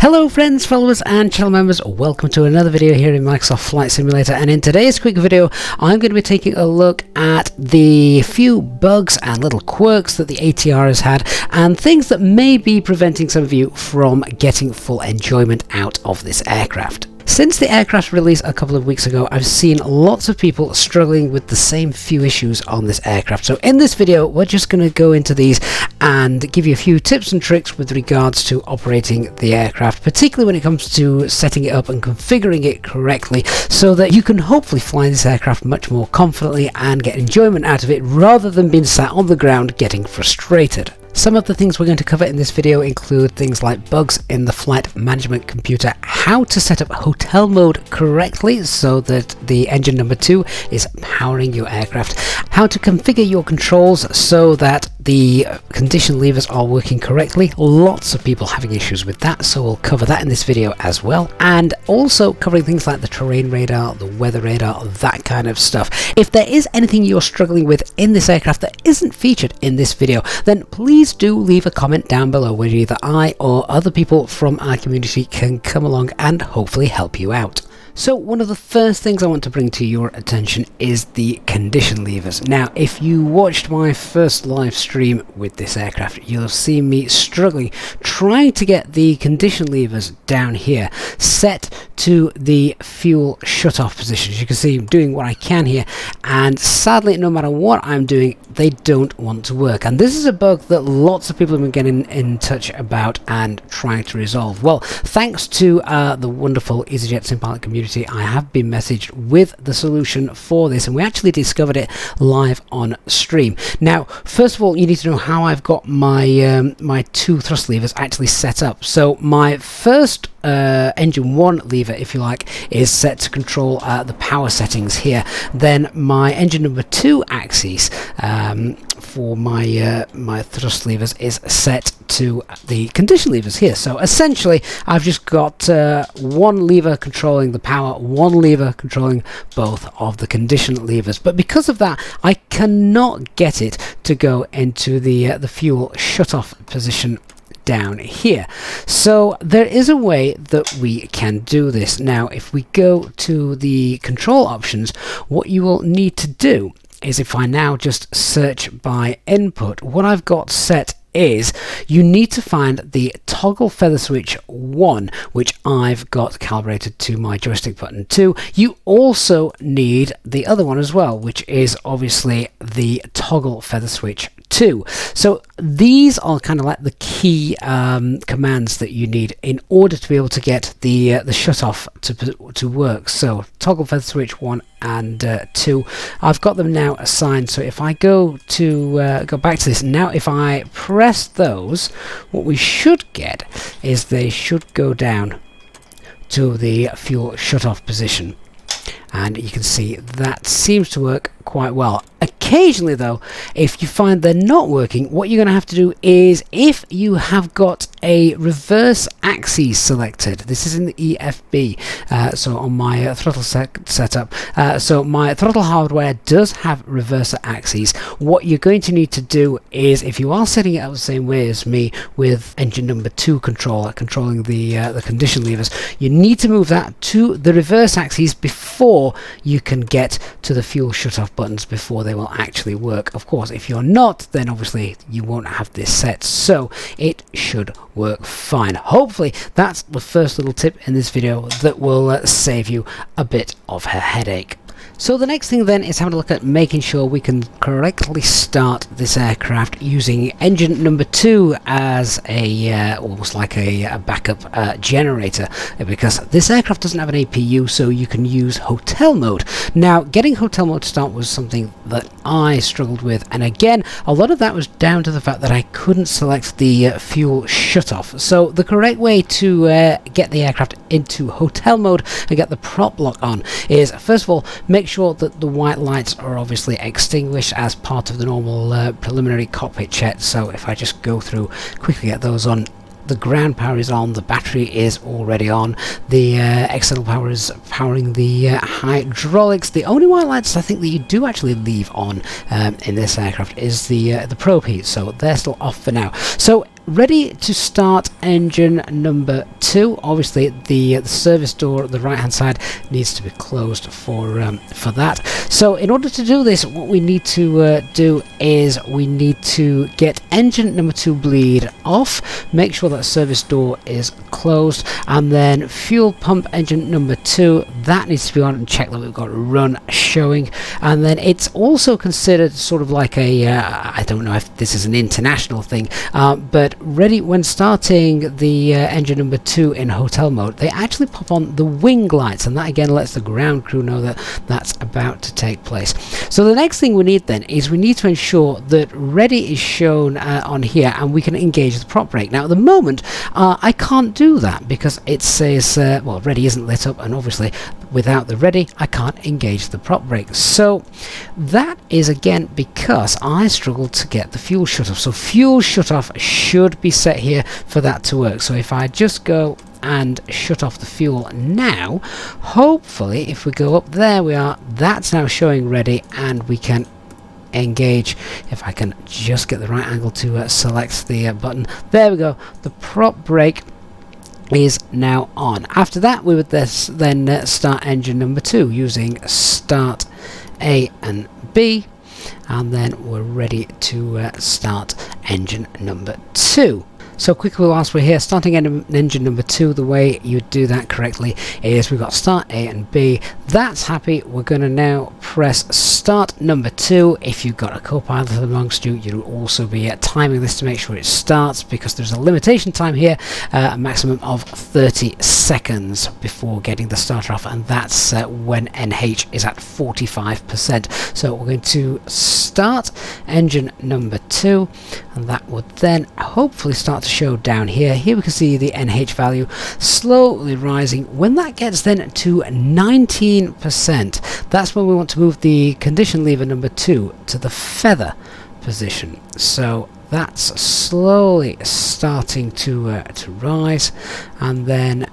Hello friends, followers and channel members, welcome to another video here in Microsoft Flight Simulator, and in today's quick video I'm going to be taking a look at the few bugs and little quirks that the ATR has had and things that may be preventing some of you from getting full enjoyment out of this aircraft. Since the aircraft release a couple of weeks ago, I've seen lots of people struggling with the same few issues on this aircraft. So in this video, we're just going to go into these and give you a few tips and tricks with regards to operating the aircraft, particularly when it comes to setting it up and configuring it correctly so that you can hopefully fly this aircraft much more confidently and get enjoyment out of it rather than being sat on the ground getting frustrated. Some of the things we're going to cover in this video include things like bugs in the flight management computer, how to set up hotel mode correctly so that the engine number 2 is powering your aircraft, how to configure your controls so that the condition levers are working correctly. Lots of people having issues with that, so we'll cover that in this video as well, and also covering things like the terrain radar, the weather radar, that kind of stuff. If there is anything you're struggling with in this aircraft that isn't featured in this video, then please do leave a comment down below where either I or other people from our community can come along and hopefully help you out. So one of the first things I want to bring to your attention is the condition levers. Now, if you watched my first live stream with this aircraft, you'll see me struggling trying to get the condition levers down here set to the fuel shut-off position. As you can see, I'm doing what I can here, and sadly, no matter what I'm doing, they don't want to work. And this is a bug that lots of people have been getting in touch about and trying to resolve. Well, thanks to the wonderful EasyJet SimPilot community, I have been messaged with the solution for this, and we actually discovered it live on stream. Now, first of all, you need to know how I've got my my two thrust levers actually set up. So my first engine 1 lever, if you like, is set to control the power settings here. Then my engine number 2 axis for my my thrust levers is set to the condition levers here. So essentially I've just got one lever controlling the power, one lever controlling both of the condition levers, but because of that I cannot get it to go into the fuel shut-off position down here. So there is a way that we can do this. Now, if we go to the control options, what you will need to do is, if I now just search by input, what I've got set is you need to find the toggle feather switch 1, which I've got calibrated to my joystick button 2. You also need the other one as well, which is obviously the toggle feather switch 2. So these are kind of like the key commands that you need in order to be able to get the shut off to work. So toggle feather switch 1 and 2, I've got them now assigned. So if I go to go back to this now, if I press those, what we should get is they should go down to the fuel shut off position, and you can see that seems to work quite well. Occasionally though, if you find they're not working, what you're going to have to do is, if you have got a reverse axis selected, this is in the EFB, so on my throttle setup, so my throttle hardware does have reverser axes. What you're going to need to do is, if you are setting it up the same way as me with engine number 2 controller controlling the condition levers, you need to move that to the reverse axis before you can get to the fuel shut-off buttons, before they will actually work. Of course, if you're not, then obviously you won't have this set, so it should work fine. Hopefully that's the first little tip in this video that will save you a bit of a headache. So the next thing then is having a look at making sure we can correctly start this aircraft using engine number 2 as a almost like a backup generator, because this aircraft doesn't have an APU, so you can use hotel mode. Now, getting hotel mode to start was something that I struggled with, and again, a lot of that was down to the fact that I couldn't select the fuel shut-off. So the correct way to get the aircraft into hotel mode and get the prop lock on is, first of all, make sure that the white lights are obviously extinguished as part of the normal preliminary cockpit check. So if I just go through quickly, get those on. The ground power is on, the battery is already on, the external power is powering the hydraulics. The only white lights I think that you do actually leave on in this aircraft is the probe heat, so they're still off for now. So ready to start engine number 2. Obviously the service door at the right hand side needs to be closed for that. So in order to do this, what we need to do is we need to get engine number 2 bleed off, make sure that service door is closed, and then fuel pump engine number 2, that needs to be on, and check that we've got run showing. And then it's also considered sort of like a I don't know if this is an international thing, but ready when starting the engine number 2 in hotel mode, they actually pop on the wing lights, and that again lets the ground crew know that that's about to take place. So the next thing we need then is we need to ensure that ready is shown on here, and we can engage the prop brake. Now at the moment I can't do that because it says well, ready isn't lit up, and obviously without the ready I can't engage the prop brake. So that is again because I struggled to get the fuel shut off. So fuel shut off should be set here for that to work. So if I just go and shut off the fuel now, hopefully if we go up, there we are, that's now showing ready, and we can engage. If I can just get the right angle to select the button, there we go, the prop brake is now on. After that we would then start engine number 2 using start A and B, and then we're ready to start engine number 2. So quickly whilst we're here, starting engine number 2, the way you do that correctly is we've got start A and B. That's happy. We're going to now press start number 2. If you've got a co-pilot amongst you, you'll also be timing this to make sure it starts, because there's a limitation time here, a maximum of 30 seconds before getting the starter off, and that's when NH is at 45%. So we're going to start engine number 2, and that would then hopefully start to show down here. Here we can see the NH value slowly rising. When that gets then to 19%, that's when we want to move the condition lever number 2 to the feather position. So that's slowly starting to rise, and then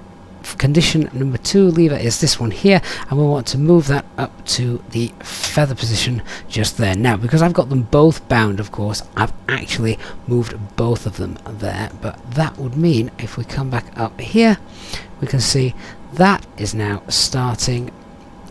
condition number 2 lever is this one here, and we want to move that up to the feather position just there. Now because I've got them both bound, of course I've actually moved both of them there, but that would mean if we come back up here we can see that is now starting,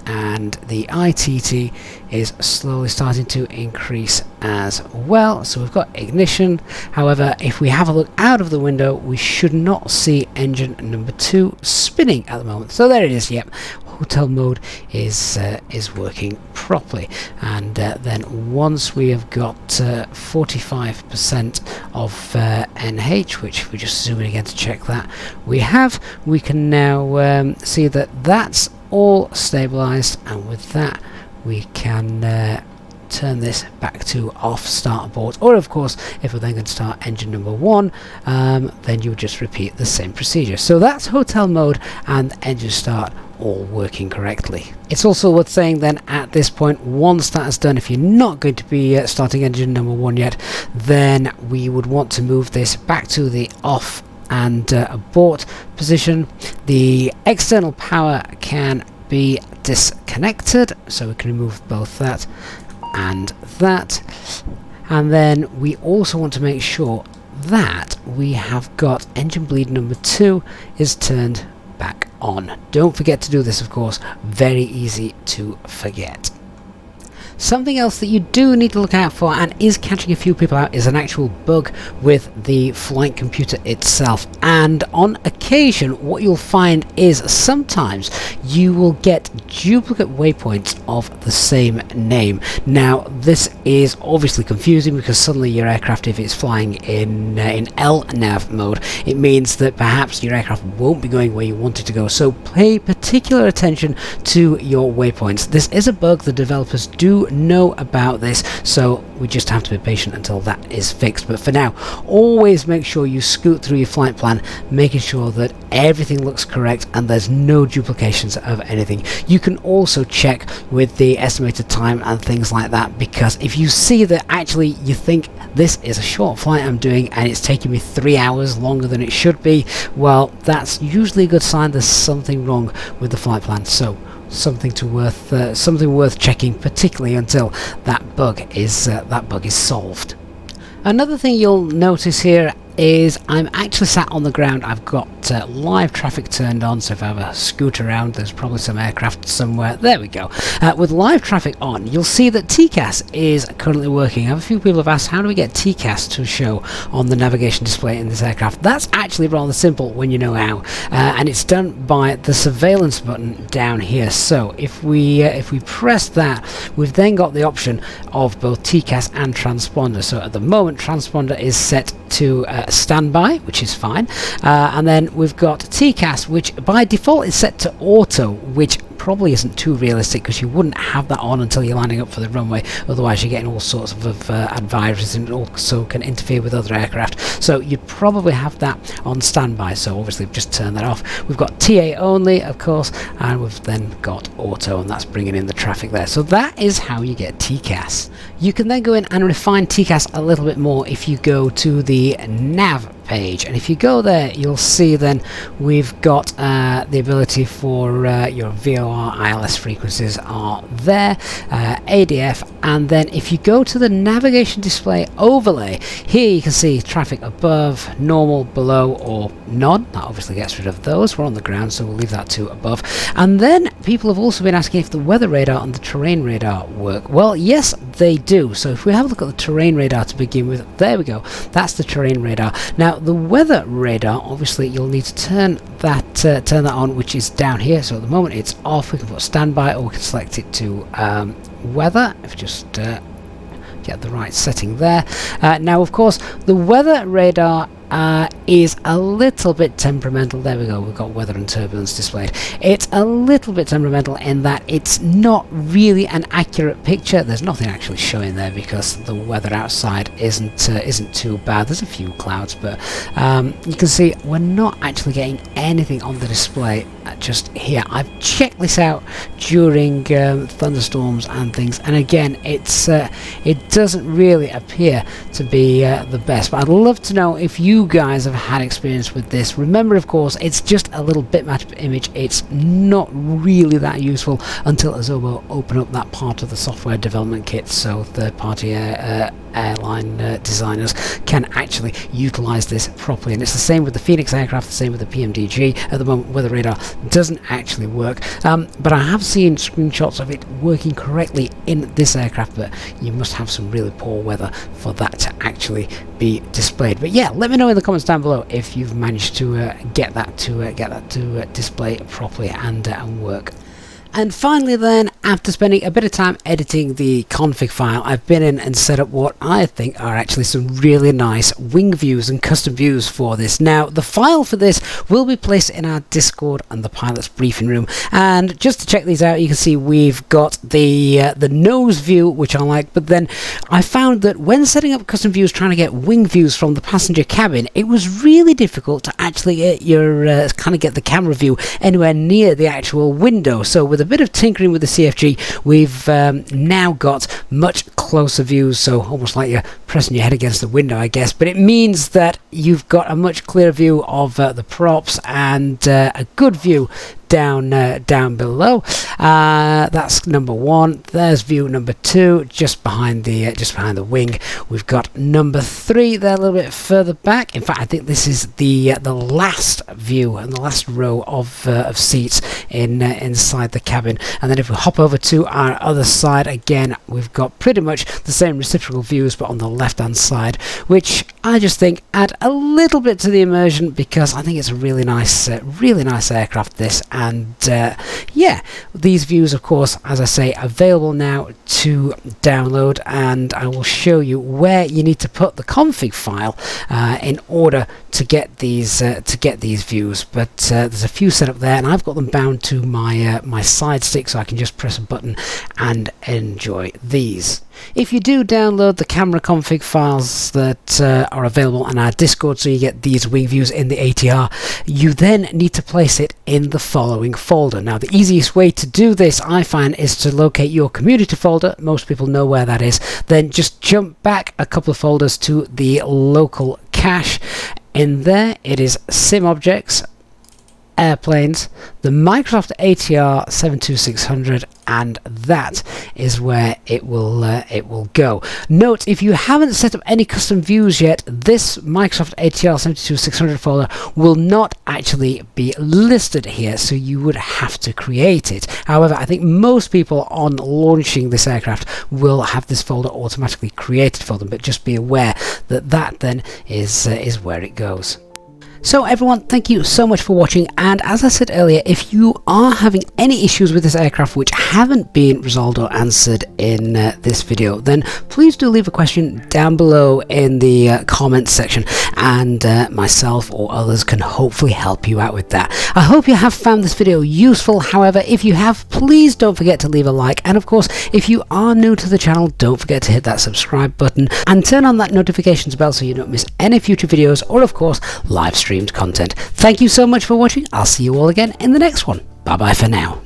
and the ITT is slowly starting to increase as well. So we've got ignition. However, if we have a look out of the window, we should not see engine number 2 spinning at the moment. So there it is. Yep, hotel mode is working properly. And then once we have got 45% of NH, which we're just zooming again to check that we can now see that that's all stabilized, and with that we can turn this back to off start abort, or of course if we're then going to start engine number 1, then you would just repeat the same procedure. So that's hotel mode and engine start all working correctly. It's also worth saying then at this point, once that is done, if you're not going to be starting engine number 1 yet, then we would want to move this back to the off and abort position. The external power can be disconnected, so we can remove both that and that, and then we also want to make sure that we have got engine bleed number 2 is turned back on. Don't forget to do this, of course, very easy to forget. Something else that you do need to look out for, and is catching a few people out, is an actual bug with the flight computer itself. And on occasion what you'll find is sometimes you will get duplicate waypoints of the same name. Now this is obviously confusing because suddenly your aircraft, if it's flying in LNAV mode, it means that perhaps your aircraft won't be going where you want it to go. So pay particular attention to your waypoints. This is a bug. The developers do know about this, so we just have to be patient until that is fixed. But for now, always make sure you scoot through your flight plan, making sure that everything looks correct and there's no duplications of anything. You can also check with the estimated time and things like that, because if you see that actually you think this is a short flight I'm doing and it's taking me 3 hours longer than it should be, well, that's usually a good sign there's something wrong with the flight plan. So something worth checking, particularly until that bug is solved. Another thing you'll notice here is I'm actually sat on the ground. I've got live traffic turned on, so if I have a scoot around, there's probably some aircraft somewhere. There we go. With live traffic on, you'll see that TCAS is currently working. A few people have asked, how do we get TCAS to show on the navigation display in this aircraft? That's actually rather simple when you know how, and it's done by the surveillance button down here. So if we press that, we've then got the option of both TCAS and transponder. So at the moment, transponder is set to standby, which is fine, and then we've got TCAS, which by default is set to auto, which probably isn't too realistic because you wouldn't have that on until you're lining up for the runway, otherwise you're getting all sorts of advisories, and it also can interfere with other aircraft. So you'd probably have that on standby, so obviously we've just turned that off. We've got TA only, of course, and we've then got auto, and that's bringing in the traffic there. So that is how you get TCAS. You can then go in and refine TCAS a little bit more if you go to the nav page, and if you go there, you'll see then we've got the ability for your VOR ILS frequencies are there, ADF, and then if you go to the navigation display overlay, here you can see traffic above, normal, below, or none. That obviously gets rid of those. We're on the ground, so we'll leave that to above. And then people have also been asking if the weather radar and the terrain radar work. Well, yes, they do. So if we have a look at the terrain radar to begin with, there we go. That's the terrain radar. Now, the weather radar, obviously, you'll need to turn that on, which is down here. So at the moment, it's off. We can put standby, or we can select it to weather. If just get the right setting there. Now, of course, the weather radar is a little bit temperamental. There we go, we've got weather and turbulence displayed. It's a little bit temperamental in that it's not really an accurate picture. There's nothing actually showing there because the weather outside isn't too bad. There's a few clouds, but you can see we're not actually getting anything on the display just here. I've checked this out during thunderstorms and things, and again, it doesn't really appear to be the best. But I'd love to know if you guys have had experience with this. Remember, of course, it's just a little bitmap image. It's not really that useful until Azobo open up that part of the software development kit, so third-party airline designers can actually utilize this properly. And it's the same with the Phoenix aircraft, the same with the PMDG. At the moment, weather radar doesn't actually work, but I have seen screenshots of it working correctly in this aircraft, but you must have some really poor weather for that to actually be displayed. But yeah, let me know in the comments down below if you've managed to get that to display properly and work. And finally then, after spending a bit of time editing the config file, I've been in and set up what I think are actually some really nice wing views and custom views for this. Now, the file for this will be placed in our Discord and the pilot's briefing room. And just to check these out, you can see we've got the nose view, which I like, but then I found that when setting up custom views, trying to get wing views from the passenger cabin, it was really difficult to actually get your get the camera view anywhere near the actual window. So with a bit of tinkering with the CFG, we've now got much closer views, so almost like you're pressing your head against the window, I guess, but it means that you've got a much clearer view of the props and a good view down below. That's number one. There's view number two, just behind the wing. We've got number three there, a little bit further back. In fact, I think this is the last view and the last row of seats inside the cabin. And then if we hop over to our other side again, we've got pretty much the same reciprocal views, but on the left-hand side, which I just think add a little bit to the immersion, because I think it's a really nice aircraft, this. And yeah, these views, of course, as I say, available now to download, and I will show you where you need to put the config file in order to get these views. But there's a few set up there, and I've got them bound to my side stick, so I can just press a button and enjoy these. If you do download the camera config files that are available on our Discord, so you get these wing views in the ATR, you then need to place it in the following folder. Now, the easiest way to do this, I find, is to locate your community folder. Most people know where that is. Then just jump back a couple of folders to the local cache. In there, it is sim objects, airplanes, the Microsoft ATR 72600, and that is where it will go. Note, if you haven't set up any custom views yet, this Microsoft ATR 72600 folder will not actually be listed here, so you would have to create it. However, I think most people on launching this aircraft will have this folder automatically created for them, but just be aware that that then is where it goes. So everyone, thank you so much for watching, and as I said earlier, if you are having any issues with this aircraft which haven't been resolved or answered in this video, then please do leave a question down below in the comments section, and myself or others can hopefully help you out with that. I hope you have found this video useful. However, if you have, please don't forget to leave a like, and of course, if you are new to the channel, don't forget to hit that subscribe button and turn on that notifications bell so you don't miss any future videos or of course live streams content. Thank you so much for watching. I'll see you all again in the next one. Bye bye for now.